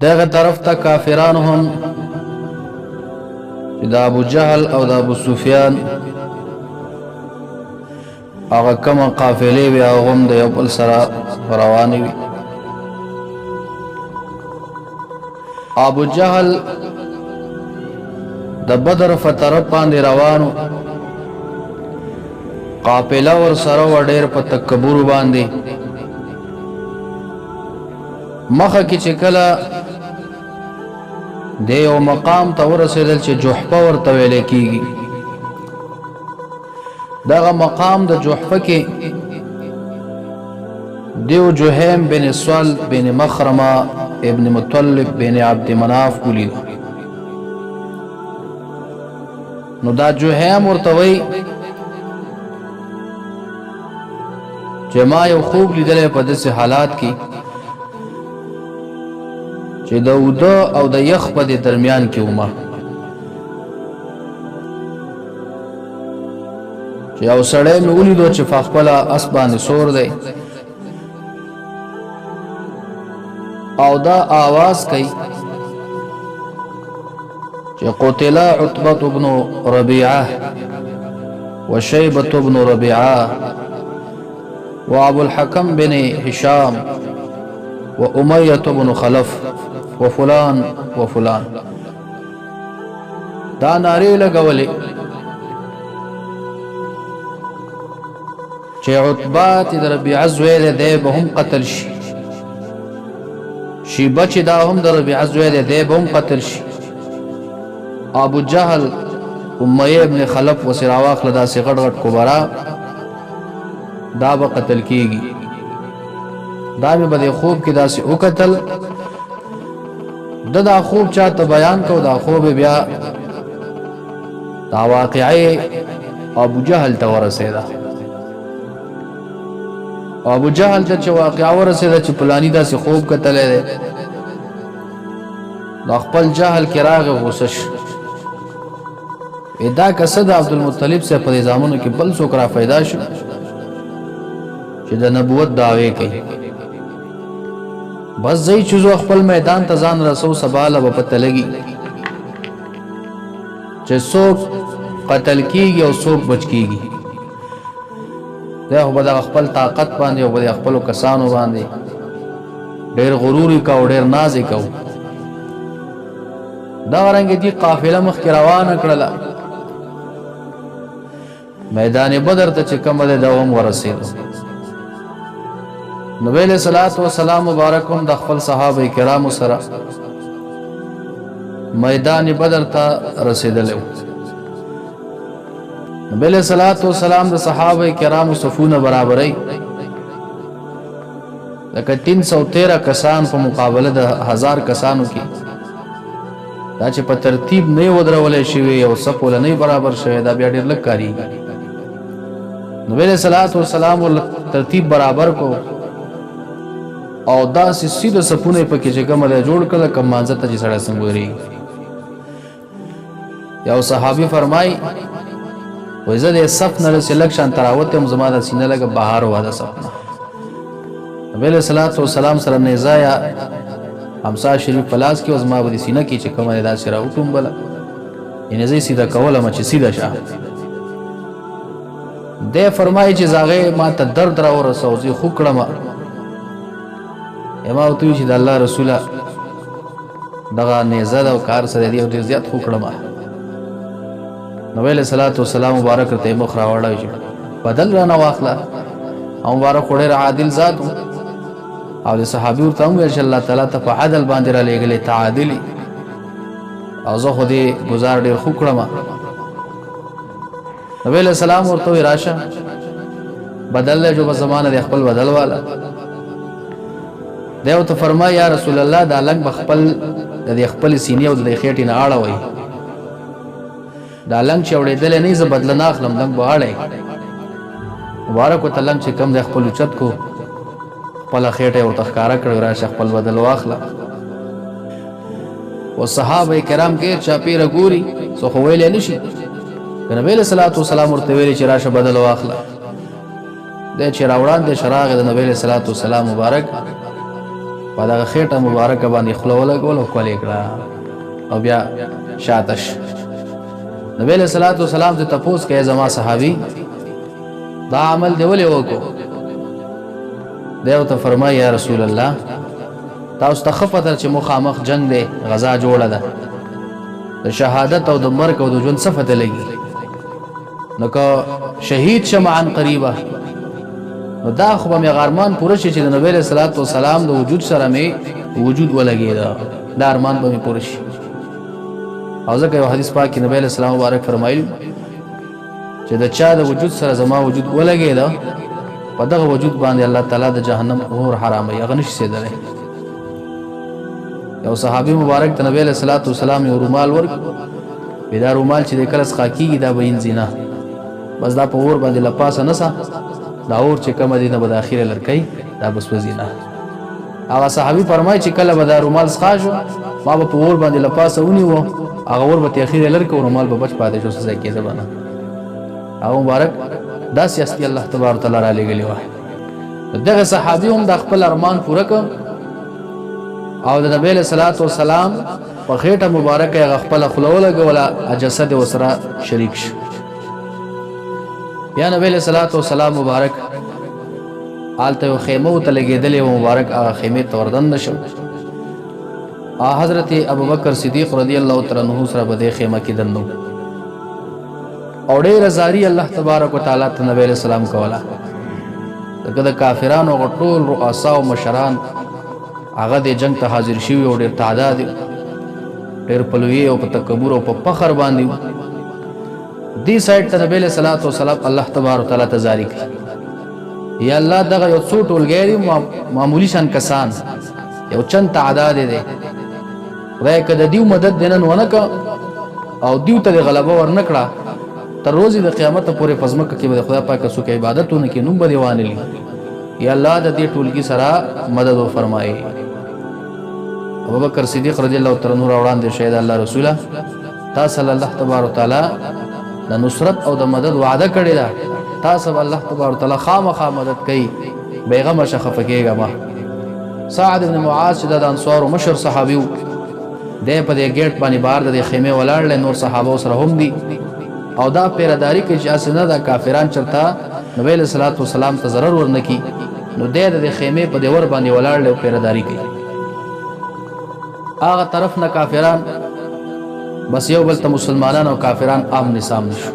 دغه طرف ته کافرانو هم چې د ابو جهل او د ابو سفیان هغه کومه قافلې وي هغه هم د یو بل سره روانې وي. ابو جهل د بدر فتره باندې روانو، قافله ور سره و ډېر په تکبر باندې. مخه کې چې کله د یو مقام ته ورسېدل چې جحفه ورته ویل کېږي، دغه مقام د جحفه کې دیو جهیم بن سوال بن مخرمه ابن مطلب بن عبد مناف ولید. نو دا جهیم ورته وی چې ما یو خوب لیدلی په داسې حالات کې چې د اوده او د یخ په دې درمیان کې ومه، چې یو سړی مې ولیدو چې په خپله اس باندې سور دی او دا آواز کوي چې قتل عتبة بن ربيعة وشيبة بن ربيعة وابو الحكم بن هشام وأمية بن خلف وفلان وفلان. دا ناری لګولې چې عتبة د ربيعة زوی دی به هم قتل شي، شیبه چې دا هم د ربيعة زوی دی به هم قتل شي. ابو جهل امیه ابن خلف و سراواخ لدا سی غټ غټ کبرا دا به قتل کیږي. دا مې بده خوب کې داسې او قتل دا خوب چاته بیان کو، دا خوب بیا دا واقعي ابو جهل ته ورسېده. ابو جهل چې واقعا ورسېده چې پلانی داسې خوب کتلې ده، دا خپل جهل کې راغی غوسه شو. دا کسه د عبدالمطلب سے په زامنو کې بل څوک را پیدا شو چې د نبوت دعوی کوي. بس ځای چې خپل میدان ته ځان رسو سباله به پته لګي چې څوک قتل کیږي او څوک بچ کیږي. دا خو به د خپل طاقت باندې او د خپل کسانو باندې ډېر غروري کا او ډېر ناز کو. دا رنګ دي قافله مخ روانه کړله، میدان بدر ته چې کومه ده دوام ورسېد. نبی علیہ الصلوۃ والسلام مبارکم د خپل صحابه کرامو سره میدان بدر ته رسیدل. نبی علیہ الصلوۃ والسلام د صحابه کرامو صفونه برابرۍ، لکه 313 کسان په مقابله د 1000 کسانو کې، دا چې په ترتیب نه ودرولې شوی او صف ول نه برابر شوی، دا بیا ډېر لږ کاری. نبی علیہ الصلوۃ والسلام ول ترتیب برابر کو او دا سیده صفونه په کې چې کومه جوړ کړل کوم مانځه ته چې سړی څنګه وري. یو صحابي فرمای وای زه د صف نه سلیکشن تراوت هم زما د سینې لګه بهار واده صف. نبی علیہ الصلوۃ والسلام سره نزایا همسا شریف پلاس کې او زما د سینې کې چې کومه دا سره حکم بل یې زه سیده کوله ما چې سیده شه. د فرمای چې زاغه ما ته درد را ورسو زه خو کړم اما او ته چې د الله رسوله دغه نزاد او کار سره دی او ډیر زیات خو کړم. نبی علیہ الصلوۃ والسلام مبارک ته مخ راوړای شي بدل را نه واخلا او مبارک ډیر عادل ذات او د صحابي ورته ویل چې الله تعالی ته په عدل باندې را لېږلې تعادل او زه خو دې گزار ډیر خو کړم. نبی علیہ السلام ورته راشه بدل له جو په زمانه د خپل بدل والا دیو ته فرمای یا رسول الله دا لنګ بخپل د خپل سینې او د خېټې نه اړوي، دا لنګ چې وړېدل نه زه بدل نه اخلم، لنګ بواړی مبارک وته لنګ چې کم د خپل چت کو خپل خېټه او تخکارا کړو راشه خپل بدل واخله. او صحابه کرام کې چاپیره ګوري سو خو ویل نشي. نبی علیہ الصلوۃ والسلام ورته ویل چې راشه بدل واخله. د چې راوړان د شراغ د نبی علیہ الصلوۃ والسلام مبارک په دغه خېټه مبارکه باندې خوله ولګول او کولې کړه او بیا شاتش. نبی علیہ الصلوۃ والسلام ته تپوس کوي زما صحابي دا عمل دی ولې وکړو؟ دیو ته فرمایي یا رسول الله تاسو ته خپته چې مخامخ جنگ دی، غزا جوړه ده، د شهادت او د مرګ او د ژوند صفته لګي، نو که شهید شم عن قریبه نو دا خو به مې غارمان پوره شي چې د نبی علیہ الصلوۃ والسلام د وجود سره مې وجود ولګېده، دا ارمان به مې پوره شي. او ځکه یو حدیث پاک کې نبی علیہ السلام مبارک فرمایلی چې د چا د وجود سره زما وجود ولګېده په دغه وجود باندې الله تعالی د جهنم اور حراموي، هغه نشي سیدلی. یو صحابي مبارک ته نبی علیہ الصلوۃ والسلام یو رومال ورکړ، دا رومال چې د کله څخه کېږي دا به انځینه بس دا په اور باندې لپاسه نسه، دا اور چې کومه دي نه به د اخره لرکۍ دا به سوځي نه. هغه صحابي فرمایي چې کله به دا رومال څخه شو ما به په اور باندې لپاسه ونیوه، هغه اور به تې اخره لرکه او رومال به بچ پاتې شو، څه ځای کېده به نه. هغه مبارک داسې هستي الله تبارک وتعالی را لېږلې وه. دغه صحابي هم د خپل ارمان پوره کړ او د نبی علیہ الصلوۃ والسلام په خېټه مبارکه هغه خپله خوله ولګوله، جسد یې ورسره شریک شو. بیا نبی علیہ الصلوۃ والسلام مبارک هلته یو خیمه ورته لګېدلې وه، مبارک هغه خیمې ته وردننه شو. حضرت ابوبکر صدیق رضی الله تعالی عنہ سره په دې خیمه کې دننه او ډېره زاري الله تبارک وتعالی ته نبی علیہ السلام کوله. ځکه د کافرانو هغه ټول رؤسا او مشران هغه د جنگ ته حاضر شوي او ډېر تعداد ډېر په لویۍ او په تکبر او په فخر باندې دې سایډ ته نبی علیہ الصلوۃ والسلام الله تبارک وتعالی ته زاري کړي یا الله دغه یو څو ټولګی دي معمولی شان کسان یو چند تعداد دی، خدای که د دیو مدد دنن ونه که او دیو ته غلبه ورنه کړه تر ورځې د قیامت پورې په ځمکه کې به د خدای پاک څوک عبادت ونه کړي نوم به دې وانلي. یا الله د دې ټولګي سره مدد وفرمایي. ابوبکر صدیق رضی الله تعالی عنہ وړاندې شهید الله رسوله تاسو الله تبارک وتعالی د نصرت او د مدد وعده کړی ده، تاسو الله تبارک وتعالی خامخا مدد کوي، بیغمه شخه کېږه ما. سعد بن معاذ چې د انصار مشر صحابي و دی په دې ګیټ باندې بهر د خیمې ولاړ، نور صحابه سره هم دي او دا پیرداری کې چې اسنه دا کافران چرته نبی علیہ الصلوۃ والسلام ته ضرر ورنکي نو دی د خیمې په دیور باندې ولاړ او پیرداری کوي. هغه طرف نه کافران بس یو بل ته مسلمانان او کافران آمنے سامنے شو.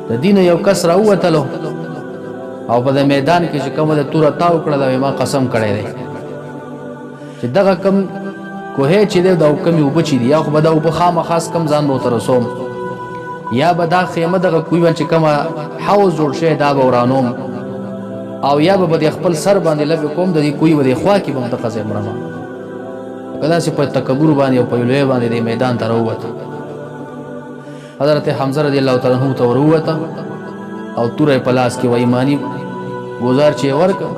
د دین یو کس راووتلو او په میدان کې چې کومه د توره تاو کړه دا ما قسم کړی دی چې دغه کم کوهې چې دی دا کمې اوبه چې دي یا خو به دا اوبه خامخاس کم ځان به ورته رسوم یا به دا خیمه دغه کوی باندې چې کومه حوض جوړ شوی دا به ورانوم او یا به د خپل سر باندې لبې کوم د دې کوی به د خوا کې به دغه ځای مرمه. که داسې په تکبر باندې او په لوی باندې د میدان ته راووته. حضرت حمزه رضی الله تعالی عنہ ته ورووته او توره په لاس کې و ایمانی گزار چې ورکړ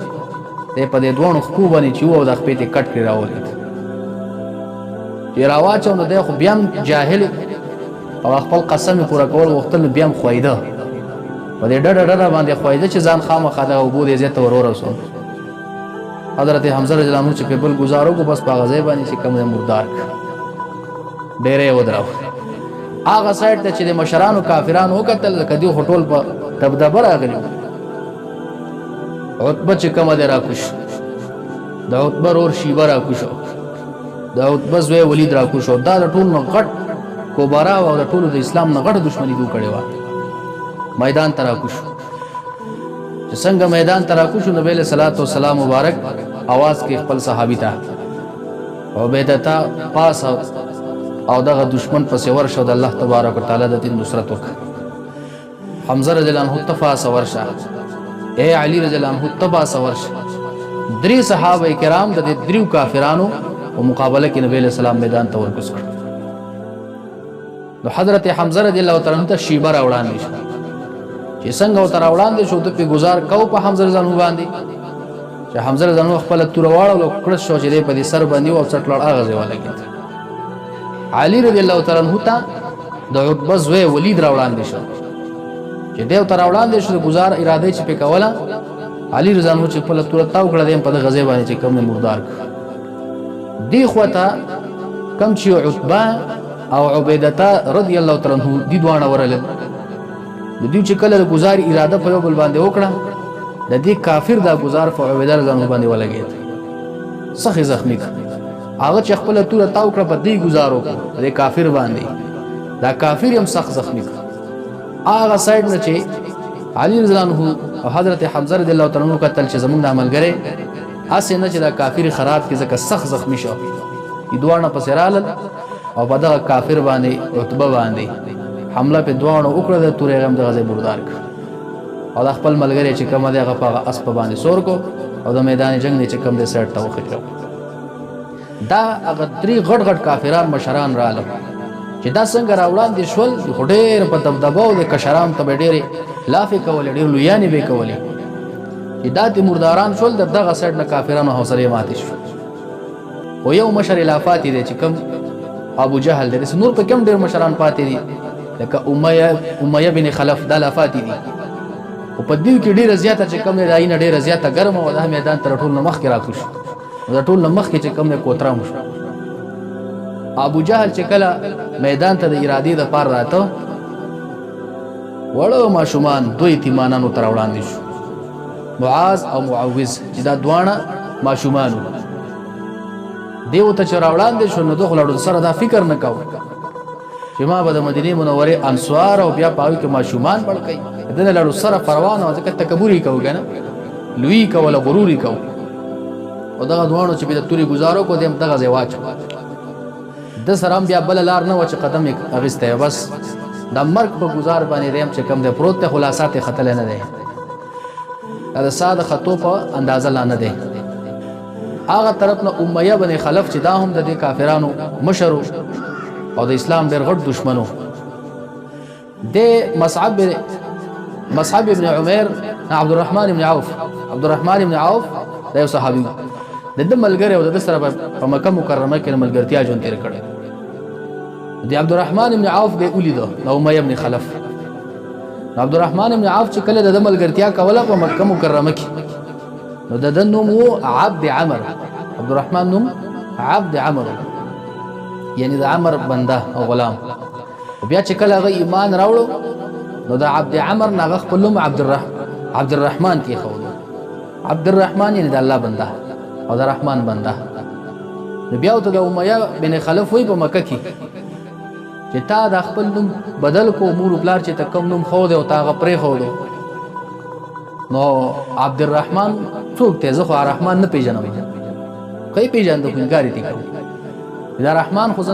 دی په دې دوه خو باندې چې و د خپې ته کټ کړی راولید چې راواچو نو دی خو بیا جاهل او خپل قسم پوره کول وختل بیا هم خوایده په دې ډډه باندې خوایده چې ځان خامخا د ابو دې زیات ورورسو. حضرت حمزه رضی الله عنه چې په بل گزارو کو بس په غزې باندې چې کوم مردار ډېرې ودراو. هغه سایډ ته چې د مشرانو کافرانو وکتل کدی هټول په دبدبه راغلی عتبه چې کومه دی راکوش د عتبه ور شیبه راکوشو د عتبه زوی ولید راکوشو دا د ټول نه غټ کوبارا او د ټولو د اسلام نه غټ دښمنی دوه کړي و میدان ته راکوشو. چې څنګه میدان ته راکوشو نبی له صلوات و سلام مبارک आवाज کې خپل صحابي ته عبیدتا پاس او دغه دشمن پسې ورشو د الله تبارک وتعالى د دین نصرت وکړه. حمزه رضی الله عنه تفاس ورشه اے علی رضی الله عنه تباس ورشه. درې صحابه کرام د دریو کافرانو په مقابله کې نبی له سلام میدان ته ورکوس کړ. نو حضرت حمزه رضی الله تعالی عنہ ته شیبه راوړاندې شو چې څنګه وتر راوړاندې شو ته په گزار کو په حمزه رضی الله باندې چې حمزه رضی الله خپل تور واړو کړ شو چې په دې سر باندې او څټ لړ اغه ځای ولګید. علی رضی الله تعالی عنہ ته د عتبه زوی ولید راوړاندې شو چې دیو تر راوړاندې شو گزار اراده چې په کوله علی رضی الله چې په تور تاو کړه دیم په غزې باندې چې کوم مردار دی خواته کم چې عتبه او عبیدته رضی الله تعالی عنہ دي دواړه ورغلل د دوی چې کله د گزار اراده په یو بل باندې وکړه د دې کافر دا گزار په عبیده رضی الله باندې ولګید سخی زخمی هغه چې خپل توره تاو کړ په دې گزار وکړ د کافر باندې دا کافر هم سخت زخمی هغه سایډ نه چې علي رضی الله عنه او حضرت حمزه رضی الله تعالی عنہ قتل چې زمونږ د عملګری اسې نه چې دا کافر خراب کې ځکه سخت زخمی شو دوانه پسې رالل او په دغه کافر باندې عتبه باندې حمله په دوانه وکړه د تورې غم د غزې بردار کړ او د خپل ملګری چې کوم دی هغه په اسپ باندې سور کو او د میدان جنگ نه چې کوم دی سړ ته وخېړو دا هغه درې غټ غټ کافران مشران رااله چې دا څنګه راوړاندې شول د ډېر په دبدبه او د کشرام ته ډېرې لافې کولې ډېر لویانې به کولې چې دا د مرداران شول دغه سړ نه کافرانو حوصله ماتې شو او یو مشر الافات دی چې کوم ابو جهل دی نور په کوم ډېر مشران پاتې دي لکه امیه بن خلف د الافات دي او په دې کې ډېر زیاته چې کوم دی نه ډېر زیاته ګرم او د میدان تر ټول مخ کې راکوش د ټول مخ کې چې کوم دی کوترا مشو ابو جهل چې کله میدان ته د ارادې د پار راته وړو ماشومان دوی تیمانانو تر وړاندې شو معاذ او معوذ چې دا دوانه ماشومان دیو ته چې راوړاندې شو نو دغه سره دا فکر نه کاوه چې ما به د مدینه منورې انصار او بیا پاوی کې ماشومان بړکې دنه لړو سره پروانه او ځکه تکبوري کوي کنه لوی کوله غروري کوي او دغه دوانو چې په توري گزارو کو دیم دغه ځای واچو د سلام بیا بل لار نه و چې قدم یې اغسته بس د مرګ په گزار باندې ریم چې کم د پروت ته خلاصات خطل نه دی دا ساده خطو په اندازه لا نه دی هغه طرف نه امیه بن خلف چې دا هم د دې کافرانو مشر او د اسلام ډېر غټ دشمنو د مصعب ابن عمر عبد الرحمن ابن عوف دا یو صحابي د ملګری او د سره په مکه مکرمه کې ملګرتیا جون تیر کړي دی عبد الرحمن ابن عوف به ولیدو نو امیه ابن خلف عبد الرحمن ابن عوف چې کله د ملګرتیا کوله په مکه مکرمه کې نو د نوم عبد عمر عبد الرحمن نوم عبد عمر یعنی د عمر بنده او غلام او بیا چې کله هغه ایمان راوړو نو د عبد عمر نه خپل نوم عبد الرحمن کې خو عبد الرحمن یعنی د الله بنده او د رحمان بنده نو بیا ته د امیه بن خلف وی په مکه کې چې تا د خپل نوم بدل کو مور بلار چې تکم نوم خو دی او تا غ پرې خو دی نو عبد الرحمن څوک ته زه خو رحمان نه پیژنم کوي پیژاند کوم ګاری دي دا رحمان خو